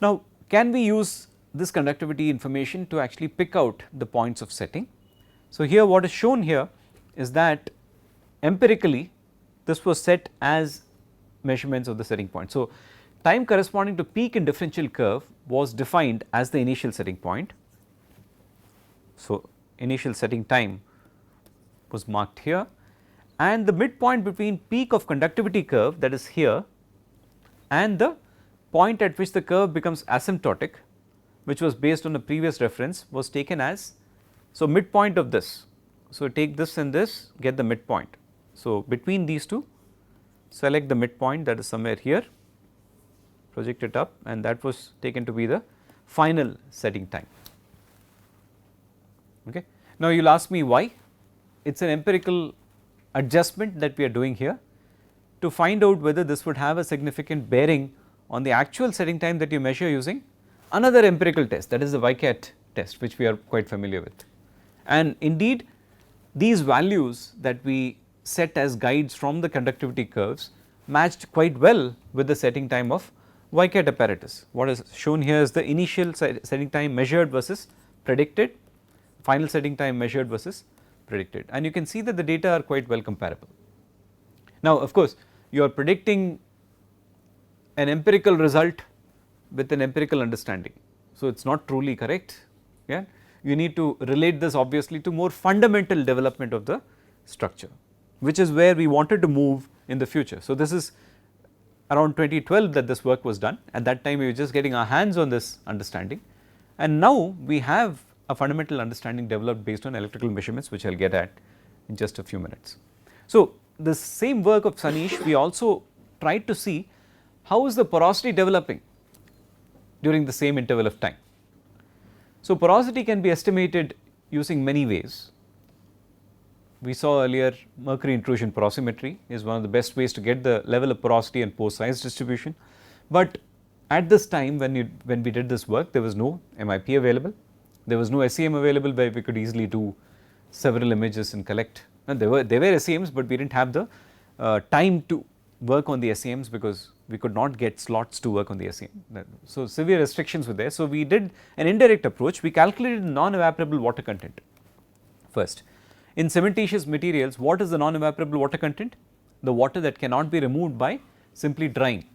Now, can we use this conductivity information to actually pick out the points of setting? So, here what is shown here is that empirically this was set as measurements of the setting point. So, time corresponding to peak in differential curve was defined as the initial setting point. So, initial setting time was marked here, and the midpoint between peak of conductivity curve, that is here, and the point at which the curve becomes asymptotic, which was based on a previous reference, was taken as, so midpoint of this. So, take this and this, get the midpoint. So, between these two, select the midpoint, that is somewhere here, project it up, and that was taken to be the final setting time. Okay. Now, you will ask me why. It is an empirical adjustment that we are doing here to find out whether this would have a significant bearing on the actual setting time that you measure using another empirical test, that is the YCAT test, which we are quite familiar with. And indeed, these values that we set as guides from the conductivity curves matched quite well with the setting time of YCAT apparatus. What is shown here is the initial setting time measured versus predicted, final setting time measured versus predicted, and you can see that the data are quite well comparable. Now, of course, you are predicting an empirical result with an empirical understanding. So, it is not truly correct. Yeah? You need to relate this obviously to more fundamental development of the structure, which is where we wanted to move in the future. So, this is around 2012 that this work was done. At that time we were just getting our hands on this understanding, and now we have a fundamental understanding developed based on electrical measurements, which I will get at in just a few minutes. So, the same work of Sanish, we also tried to see how is the porosity developing during the same interval of time. So, porosity can be estimated using many ways. We saw earlier mercury intrusion porosimetry is one of the best ways to get the level of porosity and pore size distribution, but at this time when we did this work, there was no MIP available, there was no SEM available where we could easily do several images and collect, and there were SEMs, but we did not have the time to work on the SEMs because we could not get slots to work on the SEM. So, severe restrictions were there. So, we did an indirect approach. We calculated non-evaporable water content first. In cementitious materials, what is the non-evaporable water content? The water that cannot be removed by simply drying.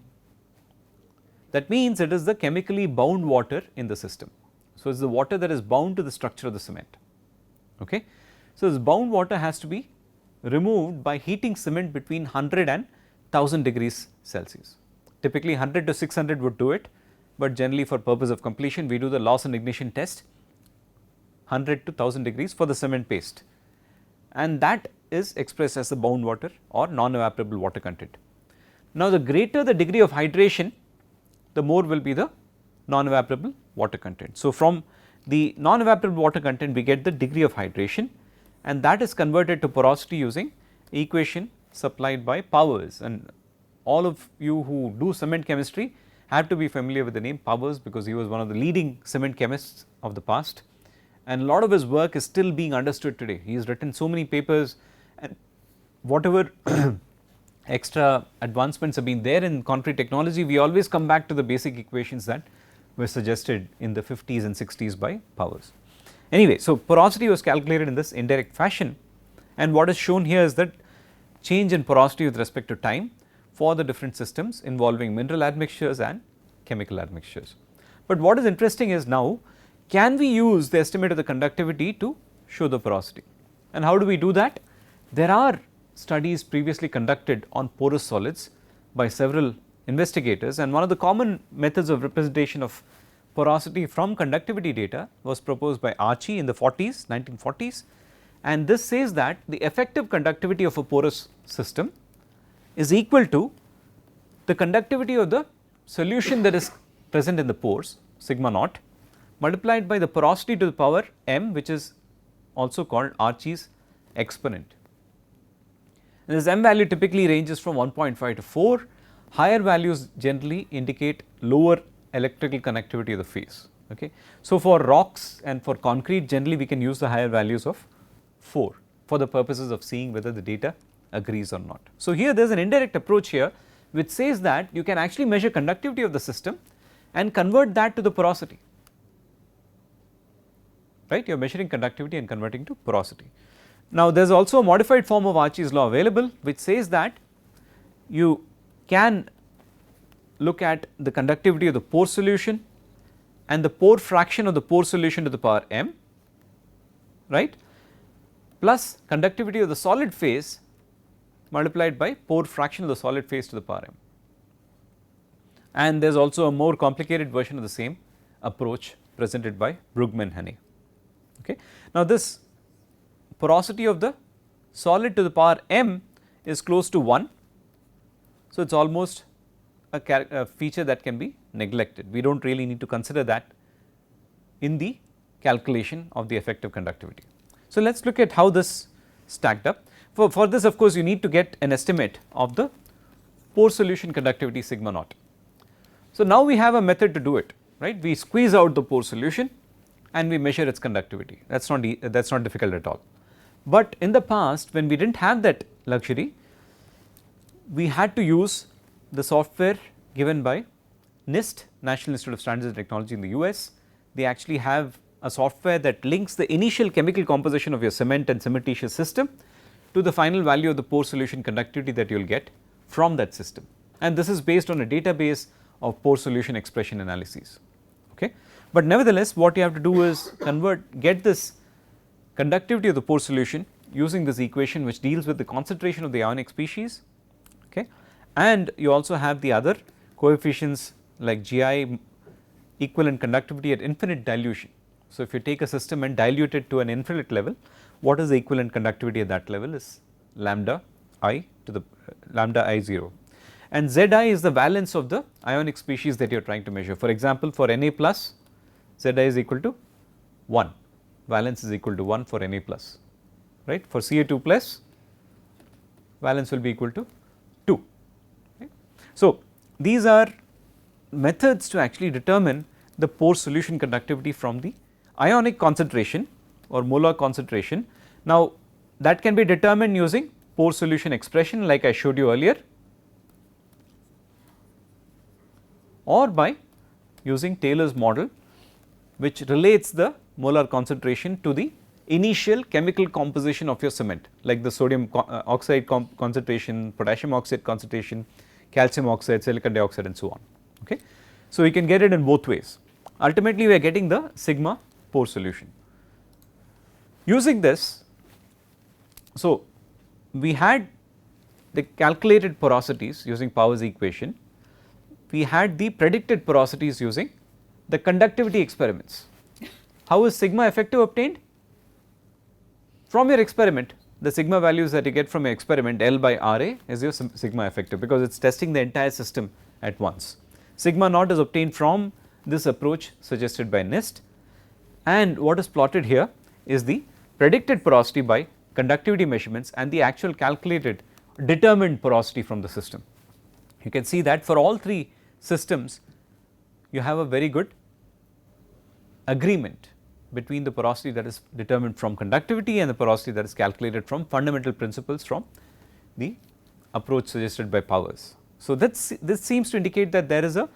That means it is the chemically bound water in the system. So, it is the water that is bound to the structure of the cement. Okay. So, this bound water has to be removed by heating cement between 100 and 1000 degrees Celsius. Typically 100 to 600 would do it, but generally for purpose of completion we do the loss and ignition test 100 to 1000 degrees for the cement paste, and that is expressed as the bound water or non-evaporable water content. Now, the greater the degree of hydration, the more will be the non-evaporable water content. So, from the non-evaporable water content we get the degree of hydration, and that is converted to porosity using equation supplied by Powers, and all of you who do cement chemistry have to be familiar with the name Powers because he was one of the leading cement chemists of the past, and a lot of his work is still being understood today. He has written so many papers, and whatever extra advancements have been there in concrete technology, we always come back to the basic equations that were suggested in the 50s and 60s by Powers. Anyway, so porosity was calculated in this indirect fashion, and what is shown here is that change in porosity with respect to time for the different systems involving mineral admixtures and chemical admixtures. But what is interesting is now, can we use the estimate of the conductivity to show the porosity, and how do we do that? There are studies previously conducted on porous solids by several investigators, and one of the common methods of representation of porosity from conductivity data was proposed by Archie in the 1940s, and this says that the effective conductivity of a porous system is equal to the conductivity of the solution that is present in the pores, sigma naught, multiplied by the porosity to the power m, which is also called Archie's exponent. And this m value typically ranges from 1.5 to 4. Higher values generally indicate lower electrical conductivity of the phase. Okay. So, for rocks and for concrete, generally we can use the higher values of 4 for the purposes of seeing whether the data agrees or not. So, here there is an indirect approach here which says that you can actually measure conductivity of the system and convert that to the porosity, right. You are measuring conductivity and converting to porosity. Now, there is also a modified form of Archie's law available, which says that you can look at the conductivity of the pore solution and the pore fraction of the pore solution to the power m, right, plus conductivity of the solid phase multiplied by pore fraction of the solid phase to the power m. And there is also a more complicated version of the same approach presented by Brugmann-Hene. Okay. Now, this porosity of the solid to the power m is close to 1. So, it is almost a feature that can be neglected. We do not really need to consider that in the calculation of the effective conductivity. So, let us look at how this stacked up. For this, of course, you need to get an estimate of the pore solution conductivity sigma naught. So, now we have a method to do it, right. We squeeze out the pore solution and we measure its conductivity. That is not difficult at all. But in the past, when we did not have that luxury, we had to use the software given by NIST, National Institute of Standards and Technology in the US. They actually have a software that links the initial chemical composition of your cement and cementitious system to the final value of the pore solution conductivity that you will get from that system. And this is based on a database of pore solution expression analyses. Okay. But nevertheless, what you have to do is get this conductivity of the pore solution using this equation, which deals with the concentration of the ionic species. Okay. And you also have the other coefficients like GI, equivalent conductivity at infinite dilution. So, if you take a system and dilute it to an infinite level, what is the equivalent conductivity at that level is lambda I to the lambda I 0, and Zi is the valence of the ionic species that you are trying to measure. For example, for Na plus, Zi is equal to 1, valence is equal to 1 for Na plus, right. For Ca2 plus, valence will be equal to 2. Right. So, these are methods to actually determine the pore solution conductivity from the ionic concentration or molar concentration. Now, that can be determined using pore solution expression like I showed you earlier, or by using Taylor's model, which relates the molar concentration to the initial chemical composition of your cement, like the sodium oxide concentration, potassium oxide concentration, calcium oxide, silicon dioxide and so on. Okay. So, we can get it in both ways. Ultimately, we are getting the sigma pore solution. Using this, so we had the calculated porosities using Power's equation, we had the predicted porosities using the conductivity experiments. How is sigma effective obtained? From your experiment, the sigma values that you get from your experiment, L by Ra is your sigma effective, because it is testing the entire system at once. Sigma naught is obtained from this approach suggested by NIST, and what is plotted here is the predicted porosity by conductivity measurements and the actual calculated determined porosity from the system. You can see that for all three systems, you have a very good agreement between the porosity that is determined from conductivity and the porosity that is calculated from fundamental principles from the approach suggested by Powers. So, this seems to indicate that there is a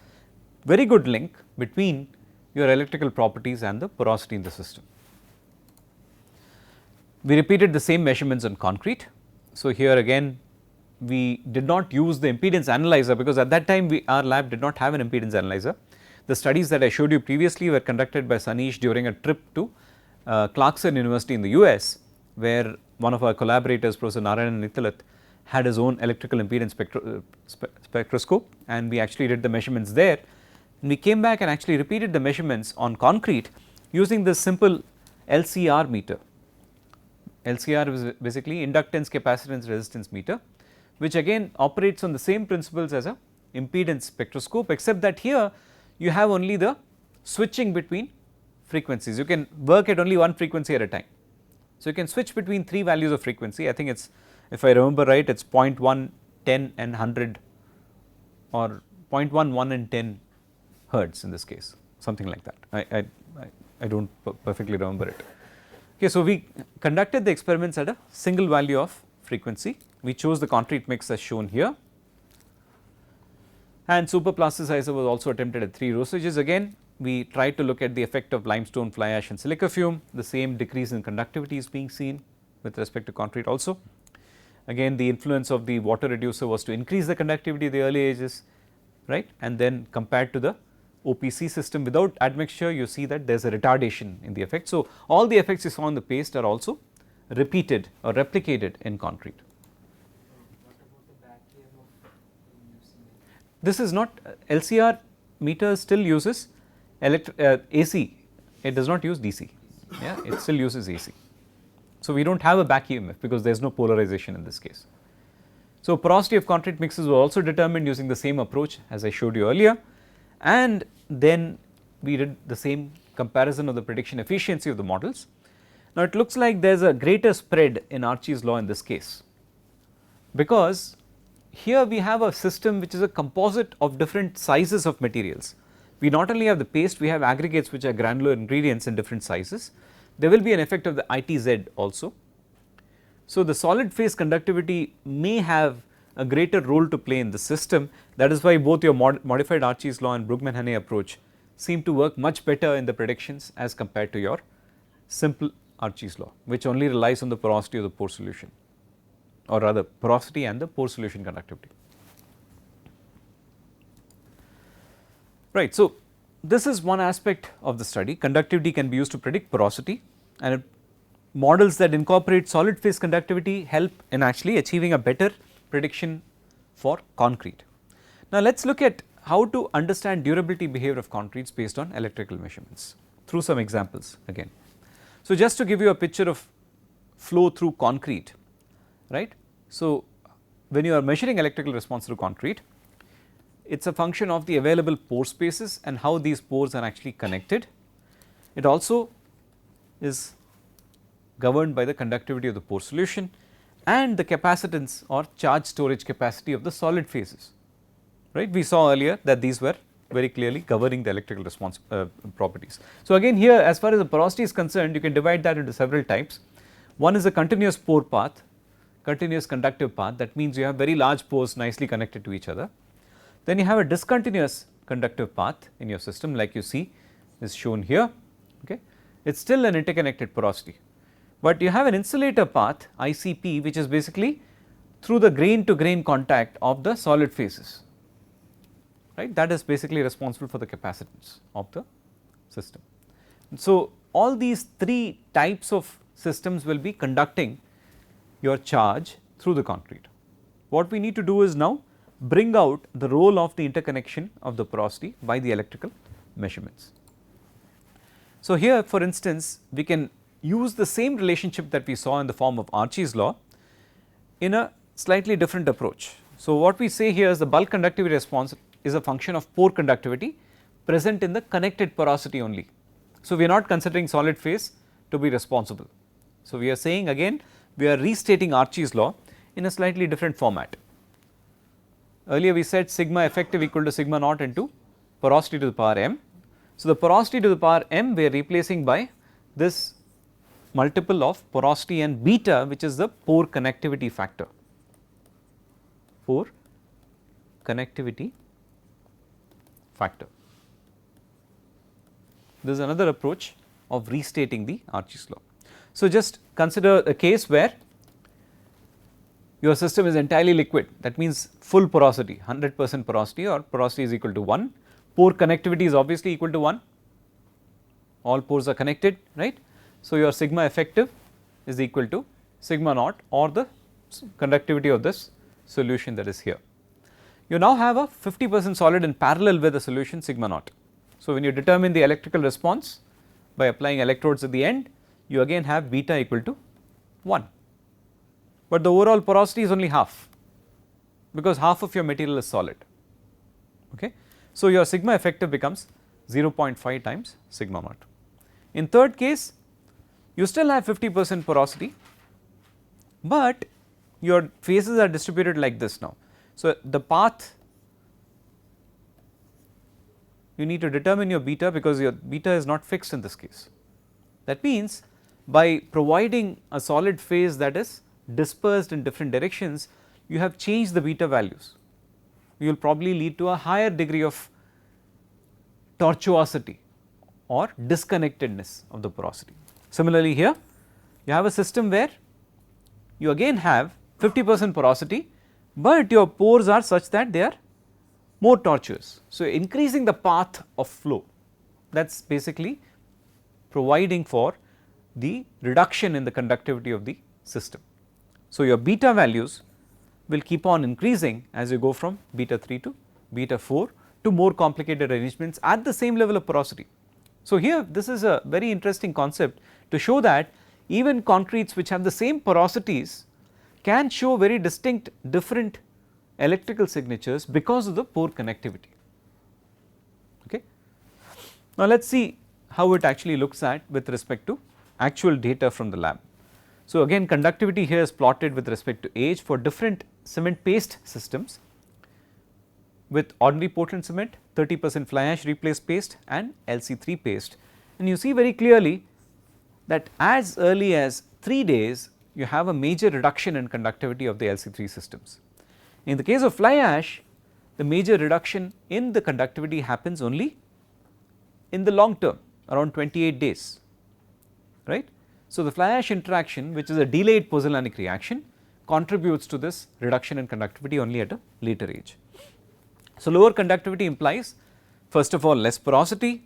very good link between your electrical properties and the porosity in the system. We repeated the same measurements on concrete. So, here again we did not use the impedance analyzer, because at that time our lab did not have an impedance analyzer. The studies that I showed you previously were conducted by Sanish during a trip to Clarkson University in the US, where one of our collaborators, Professor Narayanan Nithilath, had his own electrical impedance spectroscope, and we actually did the measurements there. And we came back and actually repeated the measurements on concrete using this simple LCR meter. LCR is basically inductance, capacitance, resistance meter, which again operates on the same principles as a impedance spectroscope, except that here you have only the switching between frequencies. You can work at only one frequency at a time. So, you can switch between three values of frequency. I think it is, if I remember right, it is 0.1, 10 and 100, or 0.1, 1 and 10 hertz in this case, something like that. I do not perfectly remember it. Okay, so, we conducted the experiments at a single value of frequency. We chose the concrete mix as shown here. and superplasticizer was also attempted at 3 dosages. Again we tried to look at the effect of limestone, fly ash and silica fume. The same decrease in conductivity is being seen with respect to concrete also. Again the influence of the water reducer was to increase the conductivity of the early ages, right, and then compared to the OPC system without admixture, you see that there is a retardation in the effect. So, all the effects you saw in the paste are also repeated or replicated in concrete. What about the back EMF in UCM? This is not LCR meter still uses AC, it does not use DC, yeah, it still uses AC. So, we do not have a back EMF because there is no polarization in this case. So, porosity of concrete mixes were also determined using the same approach as I showed you earlier, and then we did the same comparison of the prediction efficiency of the models. Now, it looks like there is a greater spread in Archie's law in this case, because here we have a system which is a composite of different sizes of materials. We not only have the paste, we have aggregates which are granular ingredients in different sizes. There will be an effect of the ITZ also. So, the solid phase conductivity may have a greater role to play in the system. That is why both your modified Archie's law and Brugmann-Hannay approach seem to work much better in the predictions as compared to your simple Archie's law, which only relies on the porosity of the pore solution, or rather porosity and the pore solution conductivity. Right. So, this is one aspect of the study. Conductivity can be used to predict porosity, and models that incorporate solid phase conductivity help in actually achieving a better prediction for concrete. Now, let us look at how to understand durability behavior of concretes based on electrical measurements through some examples again. So, just to give you a picture of flow through concrete, right. So, when you are measuring electrical response through concrete, it is a function of the available pore spaces and how these pores are actually connected. It also is governed by the conductivity of the pore solution and the capacitance or charge storage capacity of the solid phases, right. We saw earlier that these were very clearly governing the electrical response properties. So, again here as far as the porosity is concerned, you can divide that into several types. One is a continuous pore path, continuous conductive path, that means you have very large pores nicely connected to each other. Then you have a discontinuous conductive path in your system, like you see is shown here, okay. It is still an interconnected porosity, but you have an insulator path ICP, which is basically through the grain to grain contact of the solid phases, right. That is basically responsible for the capacitance of the system. And so, all these 3 types of systems will be conducting your charge through the concrete. What we need to do is now bring out the role of the interconnection of the porosity by the electrical measurements. So, here for instance we can use the same relationship that we saw in the form of Archie's law in a slightly different approach. So, what we say here is the bulk conductivity response is a function of pore conductivity present in the connected porosity only. So, we are not considering solid phase to be responsible. So, we are saying again we are restating Archie's law in a slightly different format. Earlier we said sigma effective equal to sigma naught into porosity to the power m. So, the porosity to the power m we are replacing by this multiple of porosity and beta, which is the pore connectivity factor, pore connectivity factor. This is another approach of restating the Archie's law. So, just consider a case where your system is entirely liquid, that means full porosity, 100% porosity, or porosity is equal to 1, pore connectivity is obviously equal to 1, all pores are connected, right. So, your sigma effective is equal to sigma naught or the conductivity of this solution that is here. You now have a 50% solid in parallel with the solution sigma naught. So, when you determine the electrical response by applying electrodes at the end, you again have beta equal to 1, but the overall porosity is only half, because half of your material is solid, okay. So, your sigma effective becomes 0.5 times sigma naught. In third case, you still have 50% porosity, but your phases are distributed like this now. So, the path you need to determine your beta, because your beta is not fixed in this case. That means, by providing a solid phase that is dispersed in different directions, you have changed the beta values. you will probably lead to a higher degree of tortuosity or disconnectedness of the porosity. Similarly, here you have a system where you again have 50% porosity, but your pores are such that they are more tortuous. So, increasing the path of flow, that is basically providing for the reduction in the conductivity of the system. So, your beta values will keep on increasing as you go from beta 3 to beta 4 to more complicated arrangements at the same level of porosity. So, here this is a very interesting concept to show that even concretes which have the same porosities can show very distinct different electrical signatures because of the pore connectivity. Okay. Now, let us see how it actually looks at with respect to actual data from the lab. So, again conductivity here is plotted with respect to age for different cement paste systems with ordinary Portland cement, 30% fly ash replaced paste and LC3 paste, and you see very clearly that as early as 3 days you have a major reduction in conductivity of the LC3 systems. In the case of fly ash, the major reduction in the conductivity happens only in the long term, around 28 days, right. So, the fly ash interaction, which is a delayed pozzolanic reaction, contributes to this reduction in conductivity only at a later age. So, lower conductivity implies first of all less porosity,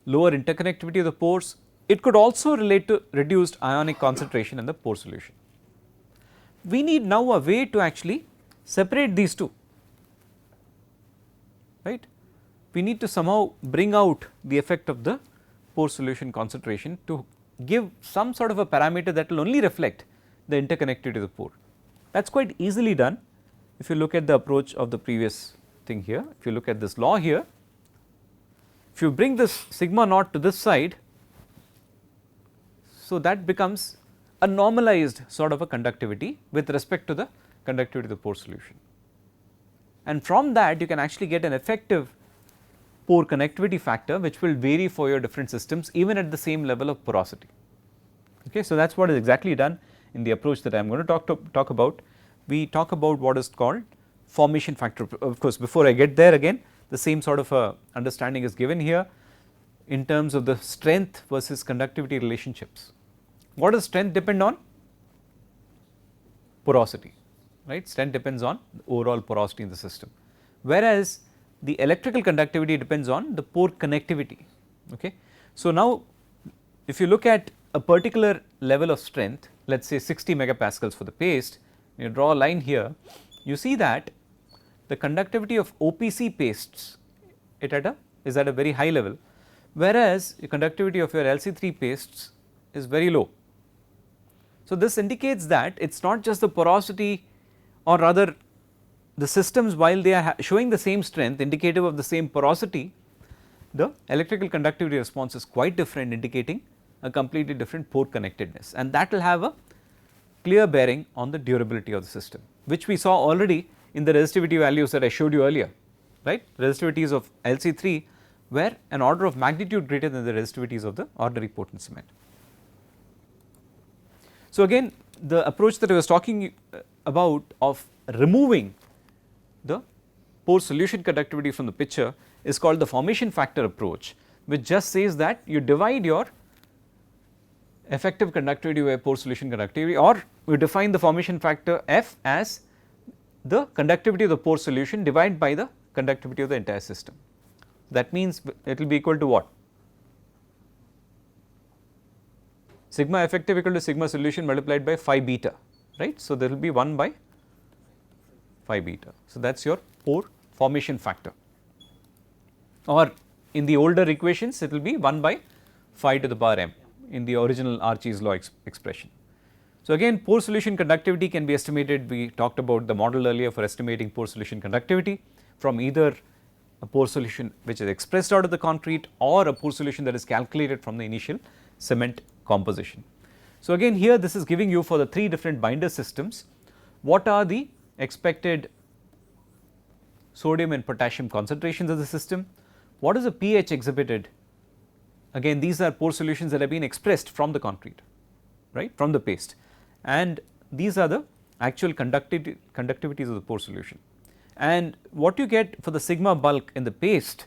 lower interconnectivity of the pores. It could also relate to reduced ionic concentration in the pore solution. We need now a way to actually separate these two, right. We need to somehow bring out the effect of the pore solution concentration to give some sort of a parameter that will only reflect the interconnectivity of the pore. That is quite easily done if you look at the approach of the previous thing here. If you look at this law here, if you bring this sigma naught to this side, so that becomes a normalized sort of a conductivity with respect to the conductivity of the pore solution, and from that you can actually get an effective pore connectivity factor which will vary for your different systems even at the same level of porosity. Okay, so that is what is exactly done in the approach that I am going to talk about. We talk about what is called formation factor. Of course, before I get there, again the same sort of a understanding is given here in terms of the strength versus conductivity relationships. What does strength depend on? Porosity, right. Strength depends on the overall porosity in the system, whereas the electrical conductivity depends on the pore connectivity. Okay. So, now if you look at a particular level of strength, let us say 60 megapascals for the paste, you draw a line here, you see that the conductivity of OPC pastes is at a very high level, whereas the conductivity of your LC3 pastes is very low. So, this indicates that it is not just the porosity, or rather the systems, while they are showing the same strength indicative of the same porosity, the electrical conductivity response is quite different, indicating a completely different pore connectedness, and that will have a clear bearing on the durability of the system, which we saw already in the resistivity values that I showed you earlier, right. Resistivities of LC3 were an order of magnitude greater than the resistivities of the ordinary Portland cement. So, again the approach that I was talking about of removing the pore solution conductivity from the picture is called the formation factor approach, which just says that you divide your effective conductivity by pore solution conductivity, or we define the formation factor F as the conductivity of the pore solution divided by the conductivity of the entire system. That means it will be equal to what? Sigma effective equal to sigma solution multiplied by phi beta, right. So, there will be 1 by phi beta. So, that is your pore formation factor, or in the older equations it will be 1 by phi to the power m in the original Archie's law expression. So, again pore solution conductivity can be estimated. We talked about the model earlier for estimating pore solution conductivity from either a pore solution which is expressed out of the concrete, or a pore solution that is calculated from the initial cement composition. So, again here this is giving you for the 3 different binder systems what are the expected sodium and potassium concentrations of the system, what is the pH exhibited. Again these are pore solutions that have been expressed from the concrete, right, from the paste, and these are the actual conductivities of the pore solution, And what you get for the sigma bulk in the paste,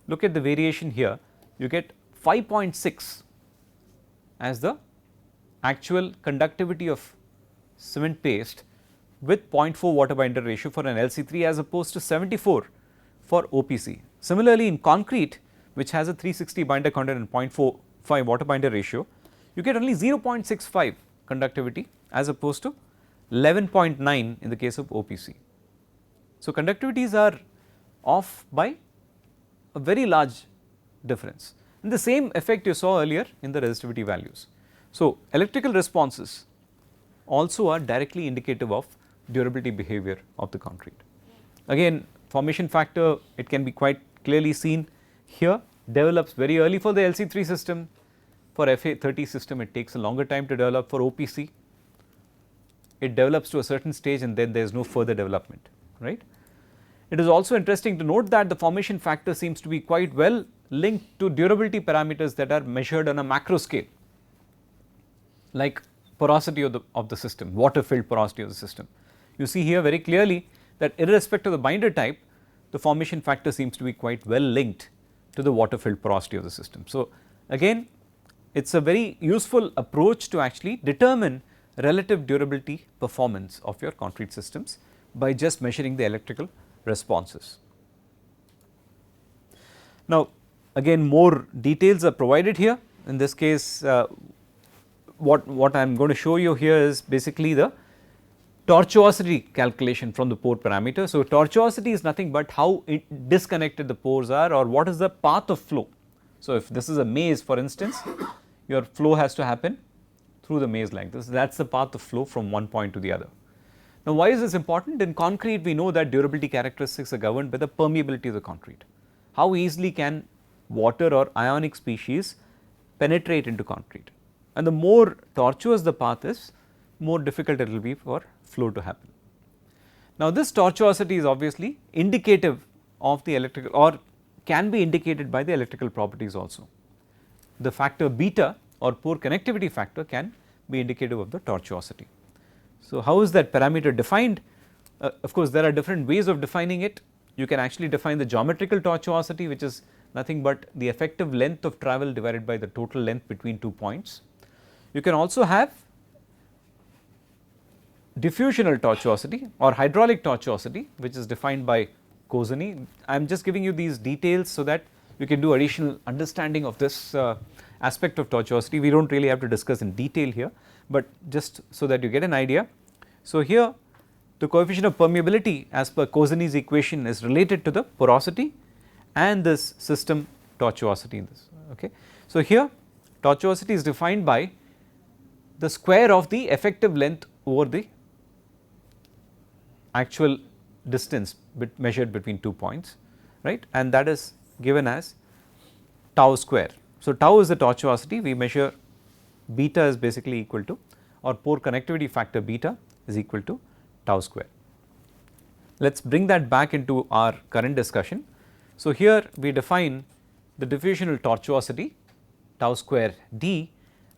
look at the variation here, you get 5.6 as the actual conductivity of cement paste with 0.4 water binder ratio for an LC3 as opposed to 74 for OPC. Similarly, in concrete, which has a 360 binder content and 0.45 water binder ratio, you get only 0.65 conductivity as opposed to 11.9 in the case of OPC. So, conductivities are off by a very large difference, and the same effect you saw earlier in the resistivity values. So, electrical responses also are directly indicative of durability behavior of the concrete. Again, formation factor, it can be quite clearly seen here, develops very early for the LC3 system. For FA30 system, it takes a longer time to develop. For OPC, it develops to a certain stage and then there is no further development, right. It is also interesting to note that the formation factor seems to be quite well linked to durability parameters that are measured on a macro scale, like porosity of the system, water filled porosity of the system. You see here very clearly that irrespective of the binder type, the formation factor seems to be quite well linked to the water filled porosity of the system. So, again, it is a very useful approach to actually determine relative durability performance of your concrete systems by just measuring the electrical responses. Now, again, more details are provided here. In this case, what I am going to show you here is basically the tortuosity calculation from the pore parameter. So, tortuosity is nothing but how disconnected the pores are or what is the path of flow. So, if this is a maze, for instance, your flow has to happen through the maze like this, that is the path of flow from one point to the other. Now, why is this important? In concrete, we know that durability characteristics are governed by the permeability of the concrete. How easily can water or ionic species penetrate into concrete, and the more tortuous the path is, more difficult it will be for flow to happen. Now, this tortuosity is obviously indicative of the electrical, or can be indicated by the electrical properties also. The factor beta or pore connectivity factor can be indicative of the tortuosity. So, how is that parameter defined? Of course, there are different ways of defining it. You can actually define the geometrical tortuosity, which is nothing but the effective length of travel divided by the total length between 2 points. You can also have diffusional tortuosity or hydraulic tortuosity, which is defined by Kozeny. I am just giving you these details so that you can do additional understanding of this aspect of tortuosity. We do not really have to discuss in detail here, but just so that you get an idea. So, here the coefficient of permeability as per Kozeny's equation is related to the porosity and this system tortuosity in this. Okay. So, here tortuosity is defined by the square of the effective length over the actual distance measured between 2 points, right, and that is given as tau square. So, tau is the tortuosity, we measure beta is basically equal to, or pore connectivity factor beta is equal to tau square. Let us bring that back into our current discussion. So, here we define the diffusional tortuosity tau square d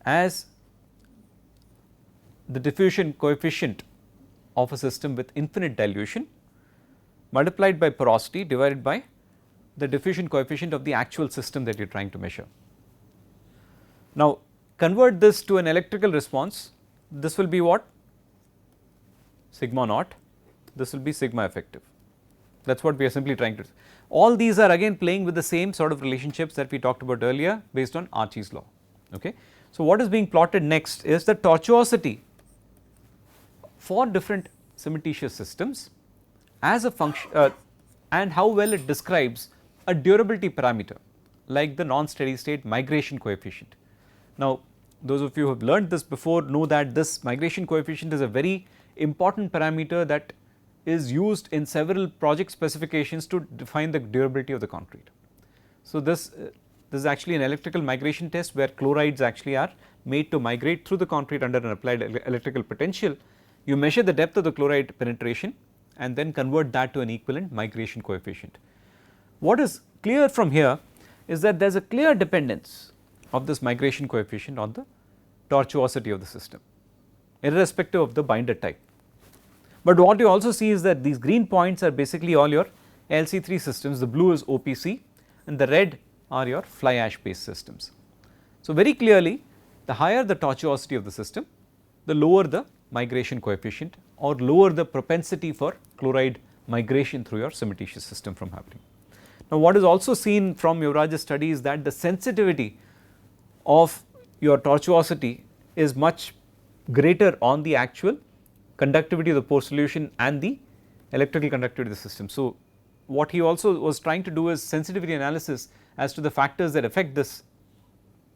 as the diffusion coefficient of a system with infinite dilution multiplied by porosity divided by the diffusion coefficient of the actual system that you are trying to measure. Now, convert this to an electrical response, this will be what? Sigma naught, this will be sigma effective. That is what we are simply trying to do. All these are again playing with the same sort of relationships that we talked about earlier based on Archie's law. Okay. So, what is being plotted next is the tortuosity for different cementitious systems as a function and how well it describes a durability parameter like the non-steady state migration coefficient. Now, those of you who have learned this before know that this migration coefficient is a very important parameter that is used in several project specifications to define the durability of the concrete. So, this is actually an electrical migration test where chlorides actually are made to migrate through the concrete under an applied electrical potential. You measure the depth of the chloride penetration and then convert that to an equivalent migration coefficient. What is clear from here is that there is a clear dependence of this migration coefficient on the tortuosity of the system irrespective of the binder type. But what you also see is that these green points are basically all your LC3 systems, the blue is OPC and the red are your fly ash based systems. So, very clearly the higher the tortuosity of the system, the lower the migration coefficient or lower the propensity for chloride migration through your cementitious system from happening. Now, what is also seen from Yuvraj's study is that the sensitivity of your tortuosity is much greater on the actual conductivity of the pore solution and the electrical conductivity of the system. So, what he also was trying to do is sensitivity analysis as to the factors that affect this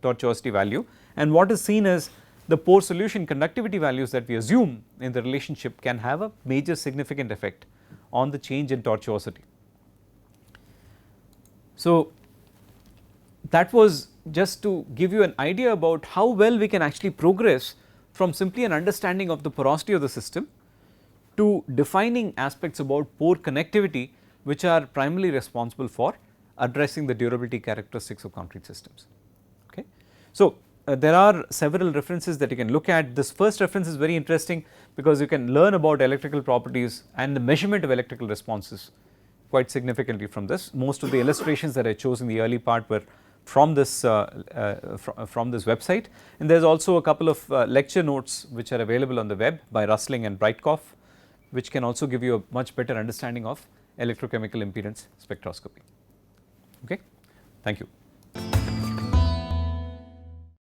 tortuosity value, and what is seen is the pore solution conductivity values that we assume in the relationship can have a major significant effect on the change in tortuosity. So, that was just to give you an idea about how well we can actually progress from simply an understanding of the porosity of the system to defining aspects about pore connectivity, which are primarily responsible for addressing the durability characteristics of concrete systems. Okay. So, there are several references that you can look at. This first reference is very interesting because you can learn about electrical properties and the measurement of electrical responses quite significantly from this. Most of the illustrations that I chose in the early part were from this website, and there is also a couple of lecture notes which are available on the web by Rustling and Breitkopf, which can also give you a much better understanding of electrochemical impedance spectroscopy. Okay. Thank you.